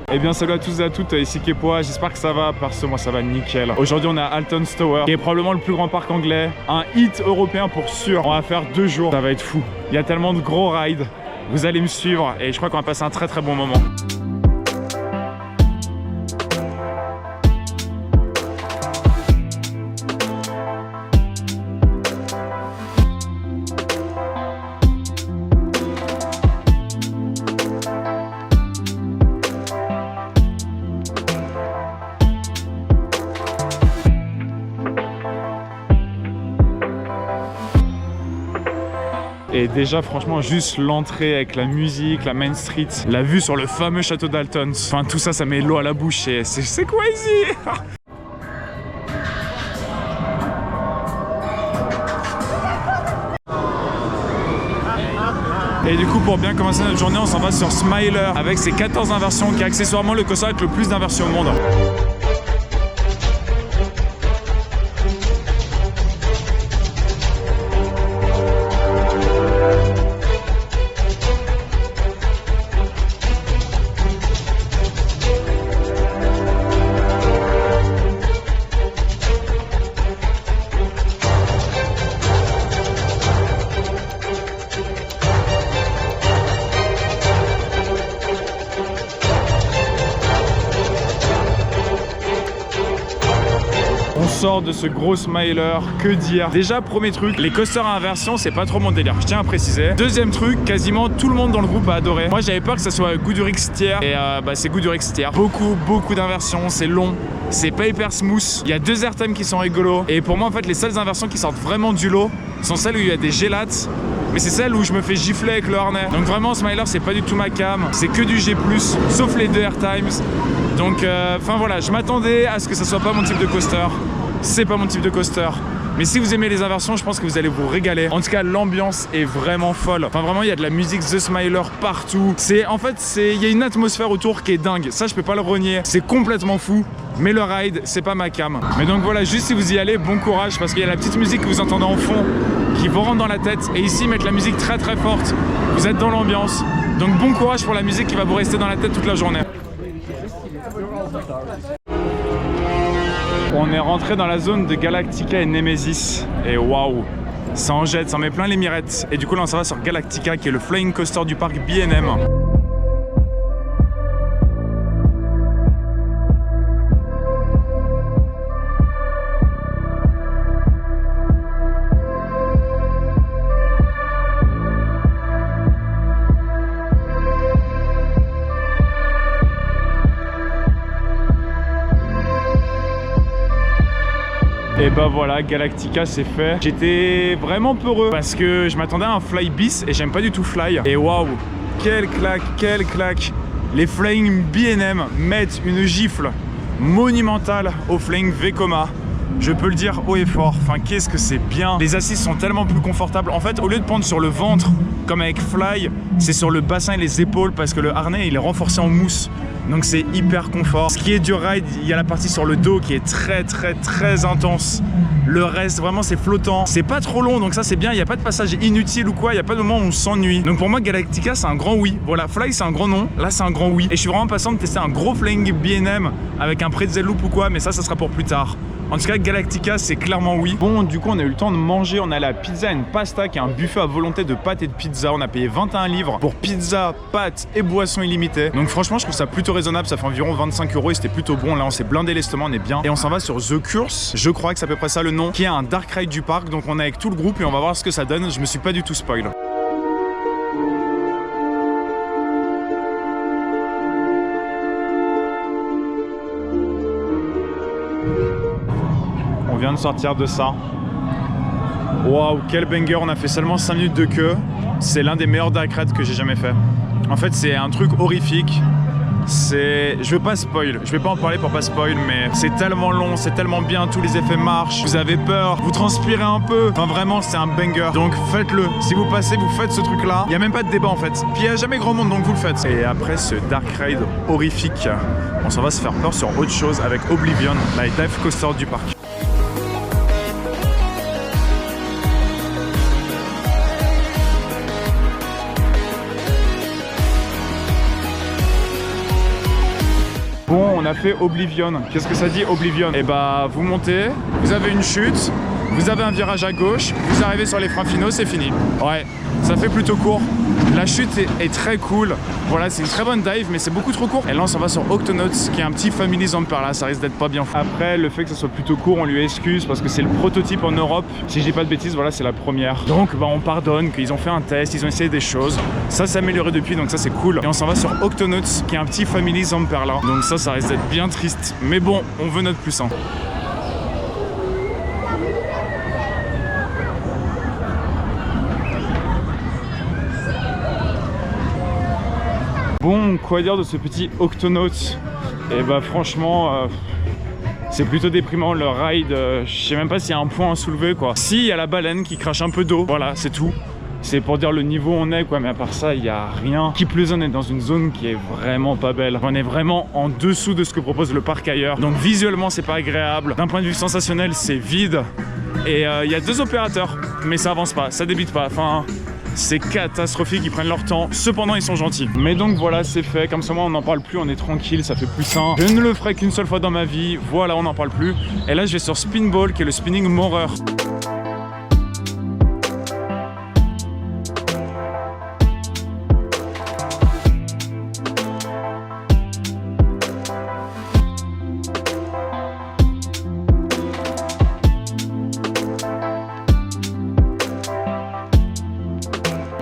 Eh bien salut à tous et à toutes, ici Kepoa, j'espère que ça va parce que moi ça va nickel. Aujourd'hui on est à Alton's Tower, qui est probablement le plus grand parc anglais, un hit européen pour sûr. On va faire 2 jours, ça va être fou. Il y a tellement de gros rides, vous allez me suivre et je crois qu'on va passer un très bon moment. Et déjà franchement juste l'entrée avec la musique, la Main Street, la vue sur le fameux château d'Alton, enfin tout ça, ça met l'eau à la bouche et c'est crazy. Et du coup pour bien commencer notre journée on s'en va sur Smiler avec ses 14 inversions qui est accessoirement le coaster avec le plus d'inversions au monde. Sort de ce gros smiler, que dire? Déjà premier truc, les coasters à inversion c'est pas trop mon délire, je tiens à préciser. Deuxième truc, quasiment tout le monde dans le groupe a adoré. Moi j'avais peur que ça soit Goudurix tiers et c'est Goudurix tiers. Beaucoup d'inversions, c'est long, c'est pas hyper smooth. Il y a 2 airtime qui sont rigolos et pour moi en fait les seules inversions qui sortent vraiment du lot sont celles où il y a des gélates. Mais c'est celle où je me fais gifler avec le harnais. Donc vraiment Smiler c'est pas du tout ma cam, c'est que du G+, sauf les 2 airtimes. Donc enfin voilà, je m'attendais à ce que ça soit pas mon type de coaster. C'est pas mon type de coaster. Mais si vous aimez les inversions, je pense que vous allez vous régaler. En tout cas, l'ambiance est vraiment folle. Enfin, vraiment, il y a de la musique The Smiler partout. Il y a une atmosphère autour qui est dingue. Ça, je peux pas le renier. C'est complètement fou. Mais le ride, c'est pas ma cam. Mais donc voilà, juste si vous y allez, bon courage parce qu'il y a la petite musique que vous entendez en fond qui vous rentre dans la tête. Et ici, mettre la musique très forte. Vous êtes dans l'ambiance. Donc bon courage pour la musique qui va vous rester dans la tête toute la journée. On est rentré dans la zone de Galactica et Nemesis et waouh, ça en jette, ça en met plein les mirettes. Et du coup là on s'en va sur Galactica qui est le flying coaster du parc B&M. Et bah voilà, Galactica c'est fait. J'étais vraiment peureux parce que je m'attendais à un fly bis et j'aime pas du tout fly. Et waouh, quelle claque. Les flying B&M mettent une gifle monumentale au flying Vekoma. Je peux le dire haut et fort, enfin qu'est-ce que c'est bien. Les assises sont tellement plus confortables. En fait, au lieu de prendre sur le ventre, comme avec Fly, c'est sur le bassin et les épaules parce que le harnais il est renforcé en mousse. Donc c'est hyper confort. Ce qui est du ride, il y a la partie sur le dos qui est très intense. Le reste, vraiment c'est flottant. C'est pas trop long, donc ça c'est bien. Il n'y a pas de passage inutile ou quoi, il n'y a pas de moment où on s'ennuie. Donc pour moi, Galactica c'est un grand oui. Voilà, Fly c'est un grand non, là c'est un grand oui. Et je suis vraiment impatient de tester un gros flying B&M avec un pretzel loop ou quoi, mais ça sera pour plus tard. En tout cas, Galactica, c'est clairement oui. Bon, du coup, on a eu le temps de manger. On est allé à Pizza and Pasta, qui est un buffet à volonté de pâtes et de pizza. On a payé 21 livres pour pizza, pâtes et boissons illimitées. Donc franchement, je trouve ça plutôt raisonnable. Ça fait environ 25 € et c'était plutôt bon. Là, on s'est blindé l'estomac, on est bien. Et on s'en va sur The Curse, je crois que c'est à peu près ça le nom, qui est un dark ride du parc. Donc on est avec tout le groupe et on va voir ce que ça donne. Je me suis pas du tout spoil. On vient de sortir de ça. Waouh, quel banger, on a fait seulement 5 minutes de queue. C'est l'un des meilleurs dark rides que j'ai jamais fait. En fait, c'est un truc horrifique. Je veux pas spoil, je vais pas en parler pour pas spoil, mais c'est tellement long, c'est tellement bien, tous les effets marchent, vous avez peur, vous transpirez un peu. Enfin vraiment, c'est un banger. Donc faites-le. Si vous passez, vous faites ce truc-là. Il y a même pas de débat en fait. Puis il y a jamais grand monde, donc vous le faites. Et après ce dark ride horrifique, on s'en va se faire peur sur autre chose avec Oblivion, la dive coaster du parc. Bon, on a fait Oblivion. Qu'est-ce que ça dit Oblivion? Et bah, vous montez, vous avez une chute, vous avez un virage à gauche, vous arrivez sur les freins finaux, c'est fini. Ouais, ça fait plutôt court. La chute est très cool. Voilà, c'est une très bonne dive, mais c'est beaucoup trop court. Et là, on s'en va sur Octonauts, qui est un petit Family Zone par là. Ça risque d'être pas bien fou. Après, le fait que ça soit plutôt court, on lui excuse parce que c'est le prototype en Europe. Si je dis pas de bêtises, voilà, c'est la première. Donc, bah, on pardonne qu'ils ont fait un test, ils ont essayé des choses. Ça s'est amélioré depuis, donc ça, c'est cool. Et on s'en va sur Octonauts, qui est un petit Family Zone par là. Donc ça risque d'être bien triste. Mais bon, on veut notre plus 1. Bon, quoi dire de ce petit Octonauts? Et bah franchement, c'est plutôt déprimant le ride. Je sais même pas s'il y a un point à soulever quoi. Si, il y a la baleine qui crache un peu d'eau, voilà, c'est tout. C'est pour dire le niveau où on est quoi, mais à part ça, il n'y a rien. Keep le Zone est dans une zone qui est vraiment pas belle. On est vraiment en dessous de ce que propose le parc ailleurs. Donc visuellement, c'est pas agréable. D'un point de vue sensationnel, c'est vide. Et il y a 2 opérateurs, mais ça avance pas, ça débite pas. Enfin, c'est catastrophique, ils prennent leur temps. Cependant, ils sont gentils. Mais donc voilà, c'est fait. Comme ça, moi, on n'en parle plus, on est tranquille, ça fait plus sain. Je ne le ferai qu'une seule fois dans ma vie. Voilà, on n'en parle plus. Et là, je vais sur Spinball, qui est le spinning morer.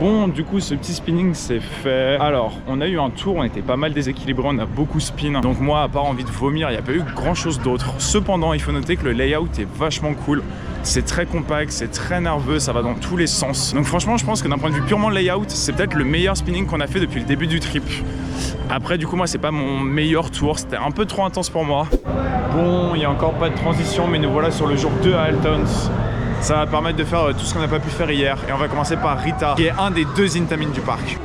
Bon, du coup, ce petit spinning c'est fait. Alors, on a eu un tour, on était pas mal déséquilibré, on a beaucoup spin. Donc moi, à part envie de vomir, il n'y a pas eu grand chose d'autre. Cependant, il faut noter que le layout est vachement cool. C'est très compact, c'est très nerveux, ça va dans tous les sens. Donc franchement, je pense que d'un point de vue purement layout, c'est peut-être le meilleur spinning qu'on a fait depuis le début du trip. Après, du coup, moi, c'est pas mon meilleur tour, c'était un peu trop intense pour moi. Bon, il n'y a encore pas de transition, mais nous voilà sur le jour 2 à Altons. Ça va permettre de faire tout ce qu'on n'a pas pu faire hier. Et on va commencer par Rita, qui est un des 2 Intamin du parc.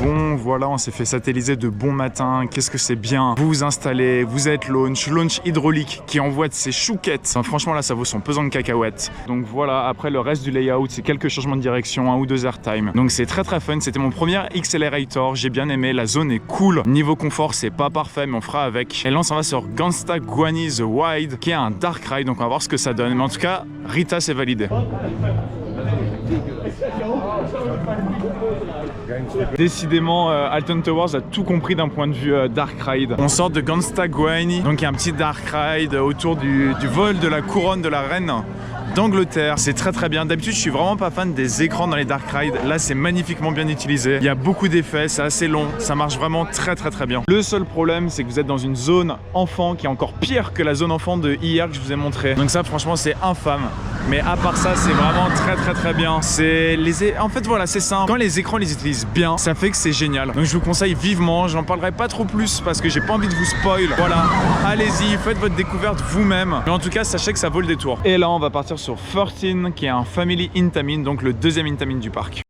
Bon, voilà, on s'est fait satelliser de bon matin. Qu'est-ce que c'est bien. Vous vous installez, vous êtes launch hydraulique qui envoie de ses chouquettes. Enfin, franchement, là, ça vaut son pesant de cacahuètes. Donc voilà, après le reste du layout, c'est quelques changements de direction, 1 ou 2 airtime. Donc c'est très très fun. C'était mon premier Accelerator. J'ai bien aimé. La zone est cool. Niveau confort, c'est pas parfait, mais on fera avec. Et là, on s'en va sur Gangsta Guani The Wide, qui est un dark ride. Donc on va voir ce que ça donne. Mais en tout cas, Rita, c'est validé. Décidément, Alton Towers a tout compris d'un point de vue dark ride. On sort de Gangsta Guani, donc il y a un petit dark ride autour du vol de la couronne de la reine d'Angleterre. C'est très très bien. D'habitude, je suis vraiment pas fan des écrans dans les dark rides. Là, c'est magnifiquement bien utilisé. Il y a beaucoup d'effets, c'est assez long. Ça marche vraiment très très très bien. Le seul problème, c'est que vous êtes dans une zone enfant qui est encore pire que la zone enfant de hier que je vous ai montré. Donc ça, franchement, c'est infâme. Mais à part ça, c'est vraiment très très très bien. En fait, voilà, c'est simple. Quand les écrans les utilisent bien, ça fait que c'est génial. Donc je vous conseille vivement. J'en parlerai pas trop plus parce que j'ai pas envie de vous spoil. Voilà, allez-y, faites votre découverte vous-même. Mais en tout cas, sachez que ça vaut le détour. Et là, on va partir sur 13, qui est un Family Intamin, donc le 2e Intamin du parc.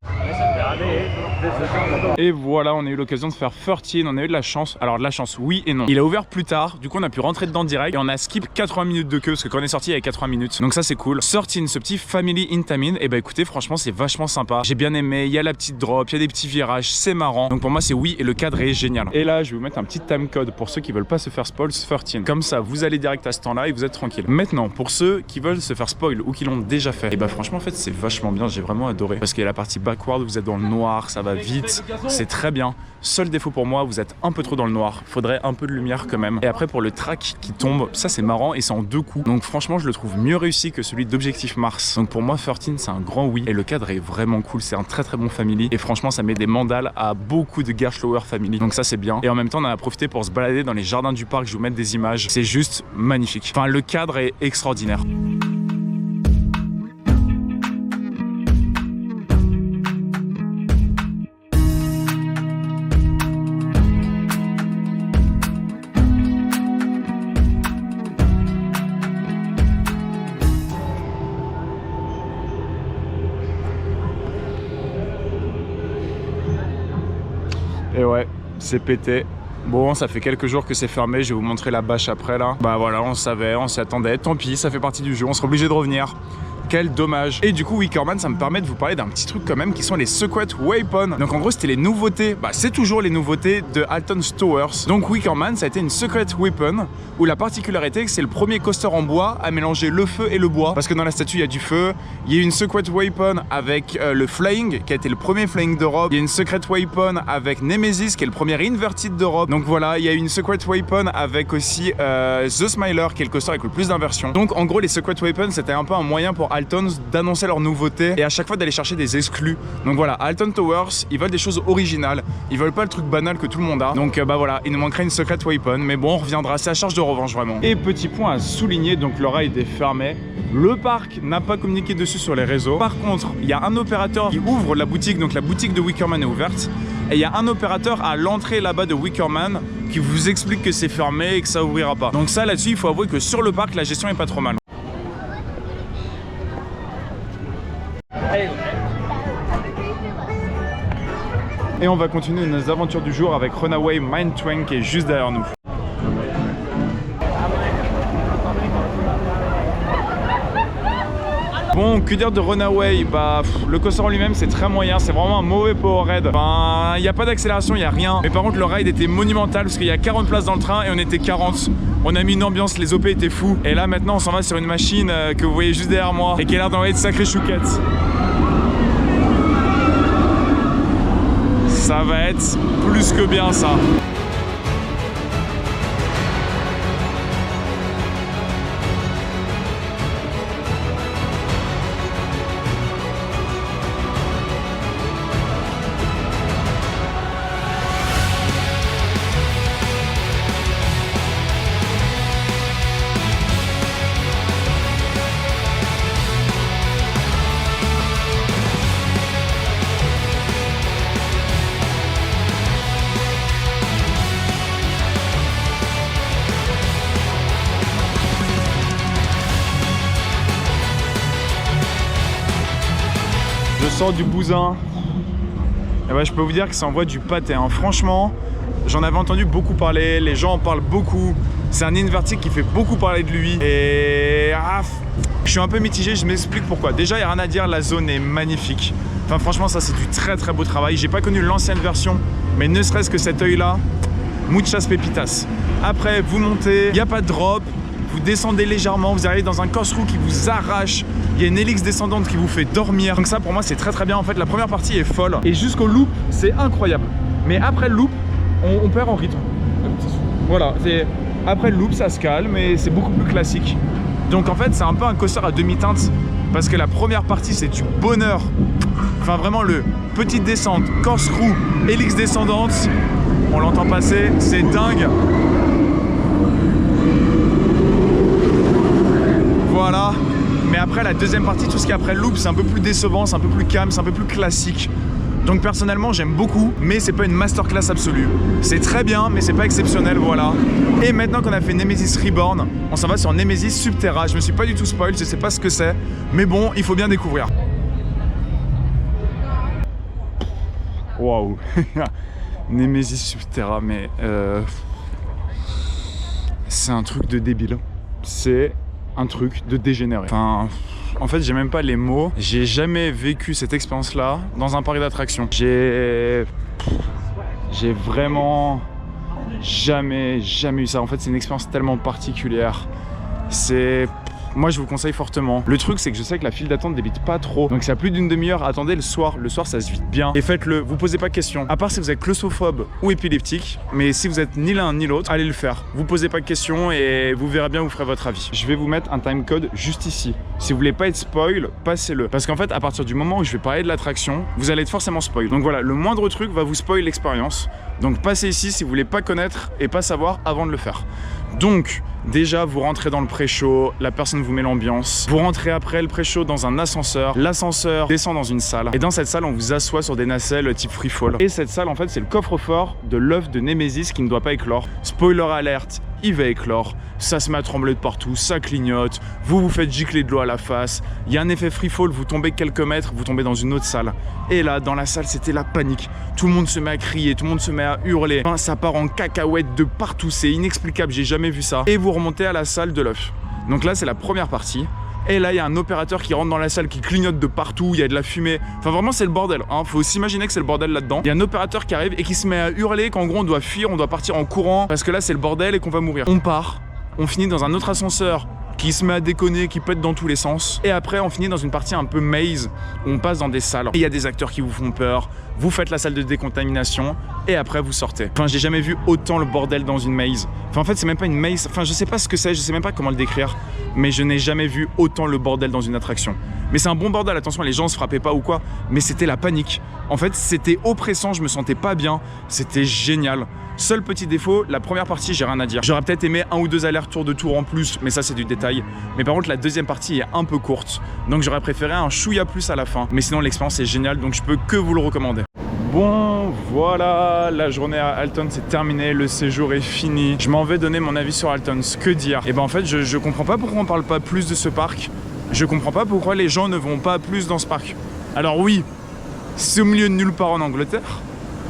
Et voilà, on a eu l'occasion de faire 13, on a eu de la chance. Alors de la chance, oui et non. Il a ouvert plus tard, du coup on a pu rentrer dedans direct et on a skip 80 minutes de queue parce que quand on est sorti il y avait 80 minutes. Donc ça c'est cool. 13, ce petit Family Intamin, et bah écoutez, franchement c'est vachement sympa. J'ai bien aimé, il y a la petite drop, il y a des petits virages, c'est marrant. Donc pour moi c'est oui et le cadre est génial. Et là je vais vous mettre un petit timecode pour ceux qui veulent pas se faire spoil 13. Comme ça vous allez direct à ce temps là et vous êtes tranquille. Maintenant pour ceux qui veulent se faire spoil ou qui l'ont déjà fait, et bah franchement en fait c'est vachement bien, j'ai vraiment adoré. Parce qu'il y a la partie backward où vous êtes dans le noir, ça va vite, c'est très bien. Seul défaut pour moi, vous êtes un peu trop dans le noir. Faudrait un peu de lumière quand même. Et après pour le track qui tombe, ça c'est marrant et c'est en 2 coups. Donc franchement je le trouve mieux réussi que celui d'Objectif Mars. Donc pour moi 13 c'est un grand oui. Et le cadre est vraiment cool, c'est un très très bon family. Et franchement ça met des mandales à beaucoup de Gerslauer family. Donc ça c'est bien. Et en même temps on en a profité pour se balader dans les jardins du parc. Je vais vous mettre des images. C'est juste magnifique. Enfin le cadre est extraordinaire. Et ouais, c'est pété. Bon, ça fait quelques jours que c'est fermé, je vais vous montrer la bâche après là. Bah voilà, on savait, on s'y attendait, tant pis, ça fait partie du jeu, on sera obligé de revenir. Quel dommage. Et du coup, Wickerman, ça me permet de vous parler d'un petit truc quand même qui sont les Secret Weapons. Donc en gros, c'était les nouveautés, c'est toujours les nouveautés de Alton's Towers. Donc Wickerman, ça a été une Secret Weapon où la particularité, c'est le premier coaster en bois à mélanger le feu et le bois. Parce que dans la statue, il y a du feu. Il y a une Secret Weapon avec le Flying, qui a été le premier Flying d'Europe. Il y a une Secret Weapon avec Nemesis, qui est le premier Inverted d'Europe. Donc voilà, il y a une Secret Weapon avec aussi The Smiler, qui est le coaster avec le plus d'inversions. Donc en gros, les Secret Weapons, c'était un peu un moyen pour Alton's d'annoncer leurs nouveautés et à chaque fois d'aller chercher des exclus. Donc voilà, Alton Towers, ils veulent des choses originales. Ils veulent pas le truc banal que tout le monde a. Donc voilà, il nous manquerait une Secret Weapon. Mais bon, on reviendra, c'est à charge de revanche vraiment. Et petit point à souligner, donc le ride est fermé. Le parc n'a pas communiqué dessus sur les réseaux. Par contre, il y a un opérateur qui ouvre la boutique, donc la boutique de Wickerman est ouverte. Et il y a un opérateur à l'entrée là-bas de Wickerman qui vous explique que c'est fermé et que ça ouvrira pas. Donc ça là-dessus, il faut avouer que sur le parc, la gestion est pas trop mal. Et on va continuer nos aventures du jour avec Runaway Mine Train qui est juste derrière nous. Bon, que dire de Runaway? Le coaster en lui-même c'est très moyen, c'est vraiment un mauvais power raid. Il n'y a pas d'accélération, il n'y a rien. Mais par contre le ride était monumental parce qu'il y a 40 places dans le train et on était 40. On a mis une ambiance, les OP étaient fous. Et là maintenant on s'en va sur une machine que vous voyez juste derrière moi et qui a l'air d'envoyer de sacrées chouquettes. Ça va être plus que bien ça. Je sors du bousin. Et je peux vous dire que ça envoie du pâté. Franchement, j'en avais entendu beaucoup parler. Les gens en parlent beaucoup. C'est un inverted qui fait beaucoup parler de lui. Et je suis un peu mitigé. Je m'explique pourquoi. Déjà, il n'y a rien à dire. La zone est magnifique. Franchement, ça, c'est du très très beau travail. J'ai pas connu l'ancienne version, mais ne serait-ce que cet œil-là, muchas pepitas. Après, vous montez. Il n'y a pas de drop. Vous descendez légèrement, vous arrivez dans un corkscrew qui vous arrache. Il y a une hélice descendante qui vous fait dormir. Donc ça pour moi c'est très très bien. En fait la première partie est folle. Et jusqu'au loop c'est incroyable. Mais après le loop on perd en rythme. Voilà, après le loop ça se calme et c'est beaucoup plus classique. Donc en fait c'est un peu un coaster à demi-teinte. Parce que la première partie c'est du bonheur. Vraiment le petite descente, corkscrew, hélice descendante. On l'entend passer, c'est dingue. Voilà, mais après la deuxième partie, tout ce qui est après le loop, c'est un peu plus décevant, c'est un peu plus calme, c'est un peu plus classique. Donc personnellement, j'aime beaucoup, mais c'est pas une masterclass absolue. C'est très bien, mais c'est pas exceptionnel, voilà. Et maintenant qu'on a fait Nemesis Reborn, on s'en va sur Nemesis Subterra. Je me suis pas du tout spoil, je sais pas ce que c'est, mais bon, il faut bien découvrir. Waouh. Nemesis Subterra, mais c'est un truc de débile. C'est un truc de dégénéré. En fait, j'ai même pas les mots. J'ai jamais vécu cette expérience-là dans un parc d'attractions. J'ai vraiment jamais eu ça. En fait, c'est une expérience tellement particulière. Moi, je vous conseille fortement. Le truc, c'est que je sais que la file d'attente débite pas trop. Donc, c'est à plus d'une demi-heure. Attendez le soir. Le soir, ça se vide bien. Et faites-le. Vous posez pas de questions. À part si vous êtes claustrophobe ou épileptique. Mais si vous êtes ni l'un ni l'autre, allez le faire. Vous posez pas de questions et vous verrez bien, vous ferez votre avis. Je vais vous mettre un timecode juste ici. Si vous voulez pas être spoil, passez-le. Parce qu'en fait, à partir du moment où je vais parler de l'attraction, vous allez être forcément spoil. Donc voilà, le moindre truc va vous spoil l'expérience. Donc passez ici si vous voulez pas connaître et pas savoir avant de le faire. Donc, déjà, vous rentrez dans le pré-show, la personne vous met l'ambiance. Vous rentrez après le pré-show dans un ascenseur. L'ascenseur descend dans une salle. Et dans cette salle, on vous assoit sur des nacelles type free fall. Et cette salle, en fait, c'est le coffre-fort de l'œuf de Nemesis qui ne doit pas éclore. Spoiler alerte, il va éclore. Ça se met à trembler de partout, ça clignote. Vous vous faites gicler de l'eau à la face. Il y a un effet free fall, vous tombez quelques mètres, vous tombez dans une autre salle. Et là, dans la salle, c'était la panique. Tout le monde se met à crier, tout le monde se met à hurler. Ça part en cacahuète de partout, c'est inexplicable, j'ai jamais vu ça. Et vous remontez à la salle de l'œuf. Donc là, c'est la première partie. Et là, il y a un opérateur qui rentre dans la salle, qui clignote de partout, il y a de la fumée. Enfin, vraiment, c'est le bordel. Hein. Faut s'imaginer que c'est le bordel là-dedans. Il y a un opérateur qui arrive et qui se met à hurler qu'en gros, on doit fuir, on doit partir en courant parce que là, c'est le bordel et qu'on va mourir. On part, on finit dans un autre ascenseur qui se met à déconner, qui pète dans tous les sens. Et après, on finit dans une partie un peu maze, où on passe dans des salles. Et il y a des acteurs qui vous font peur, vous faites la salle de décontamination, et après, vous sortez. Enfin, j'ai jamais vu autant le bordel dans une maze. Enfin, en fait, c'est même pas une maze. Enfin, je sais pas ce que c'est, je sais même pas comment le décrire, mais je n'ai jamais vu autant le bordel dans une attraction. Mais c'est un bon bordel, attention, les gens se frappaient pas ou quoi, mais c'était la panique. En fait, c'était oppressant, je me sentais pas bien, c'était génial. Seul petit défaut, la première partie, j'ai rien à dire. J'aurais peut-être aimé 1 ou 2 allers-retours de tour en plus, mais ça c'est du détail. Mais par contre, la deuxième partie est un peu courte, donc j'aurais préféré un chouïa plus à la fin. Mais sinon, l'expérience est géniale, donc je peux que vous le recommander. Bon, voilà, la journée à Altons c'est terminé, le séjour est fini. Je m'en vais donner mon avis sur Altons. Que dire? Et ben en fait, je comprends pas pourquoi on parle pas plus de ce parc. Je comprends pas pourquoi les gens ne vont pas plus dans ce parc. Alors oui, c'est au milieu de nulle part en Angleterre,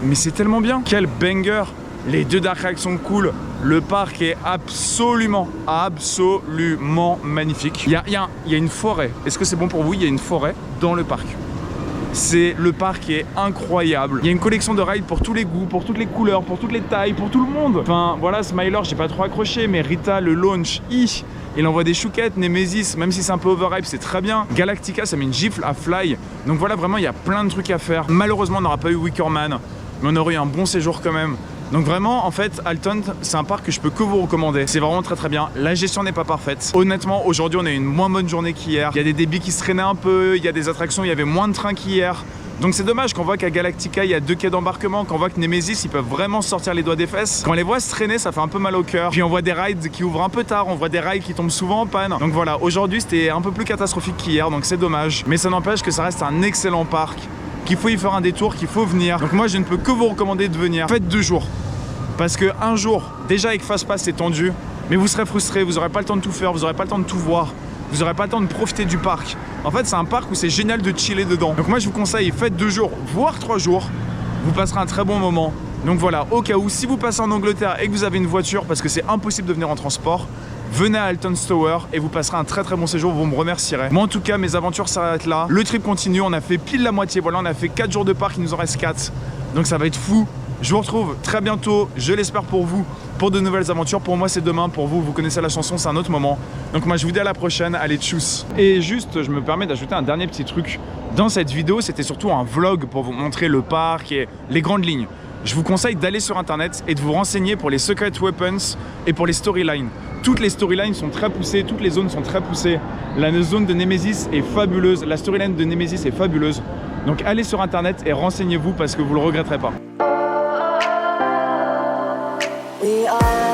mais c'est tellement bien. Quel banger! Les 2 dark rides sont cool. Le parc est absolument magnifique. Il y a une forêt. Est-ce que c'est bon pour vous? Il y a une forêt dans le parc. Le parc est incroyable. Il y a une collection de rides pour tous les goûts, pour toutes les couleurs, pour toutes les tailles, pour tout le monde. Enfin voilà, Smiler, j'ai pas trop accroché, mais Rita, le launch, il envoie des chouquettes. Nemesis, même si c'est un peu overhype, c'est très bien. Galactica, ça met une gifle à Fly. Donc voilà, vraiment, il y a plein de trucs à faire. Malheureusement, on n'aura pas eu Wickerman, mais on aurait eu un bon séjour quand même. Donc vraiment, en fait, Altons, c'est un parc que je peux que vous recommander. C'est vraiment très bien. La gestion n'est pas parfaite. Honnêtement, aujourd'hui, on a eu une moins bonne journée qu'hier. Il y a des débits qui se traînaient un peu, il y a des attractions, il y avait moins de trains qu'hier. Donc c'est dommage qu'on voit qu'à Galactica, il y a 2 quais d'embarquement, qu'on voit que Nemesis, ils peuvent vraiment sortir les doigts des fesses. Quand on les voit se traîner, ça fait un peu mal au cœur. Puis on voit des rides qui ouvrent un peu tard, on voit des rides qui tombent souvent en panne. Donc voilà, aujourd'hui, c'était un peu plus catastrophique qu'hier, donc c'est dommage. Mais ça n'empêche que ça reste un excellent parc, qu'il faut y faire un détour, qu'il faut venir. Donc moi, je ne peux que vous recommander de venir. Faites 2 jours. Parce que un jour, déjà avec Fastpass c'est tendu, mais vous serez frustré, vous n'aurez pas le temps de tout faire, vous n'aurez pas le temps de tout voir, vous n'aurez pas le temps de profiter du parc. En fait, c'est un parc où c'est génial de chiller dedans. Donc moi, je vous conseille, faites 2 jours, voire 3 jours, vous passerez un très bon moment. Donc voilà, au cas où, si vous passez en Angleterre et que vous avez une voiture, parce que c'est impossible de venir en transport, venez à Altons Tower et vous passerez un très bon séjour, vous me remercierez. Moi en tout cas, mes aventures s'arrêtent là. Le trip continue, on a fait pile la moitié, voilà, on a fait 4 jours de parc, il nous en reste 4. Donc ça va être fou. Je vous retrouve très bientôt, je l'espère pour vous, pour de nouvelles aventures. Pour moi c'est demain, pour vous, vous connaissez la chanson, c'est un autre moment. Donc moi je vous dis à la prochaine, allez tchuss. Et juste, je me permets d'ajouter un dernier petit truc. Dans cette vidéo, c'était surtout un vlog pour vous montrer le parc et les grandes lignes. Je vous conseille d'aller sur internet et de vous renseigner pour les secret weapons et pour les storylines. Toutes les storylines sont très poussées, toutes les zones sont très poussées. La zone de Nemesis est fabuleuse, la storyline de Nemesis est fabuleuse. Donc allez sur internet et renseignez-vous parce que vous le regretterez pas. We are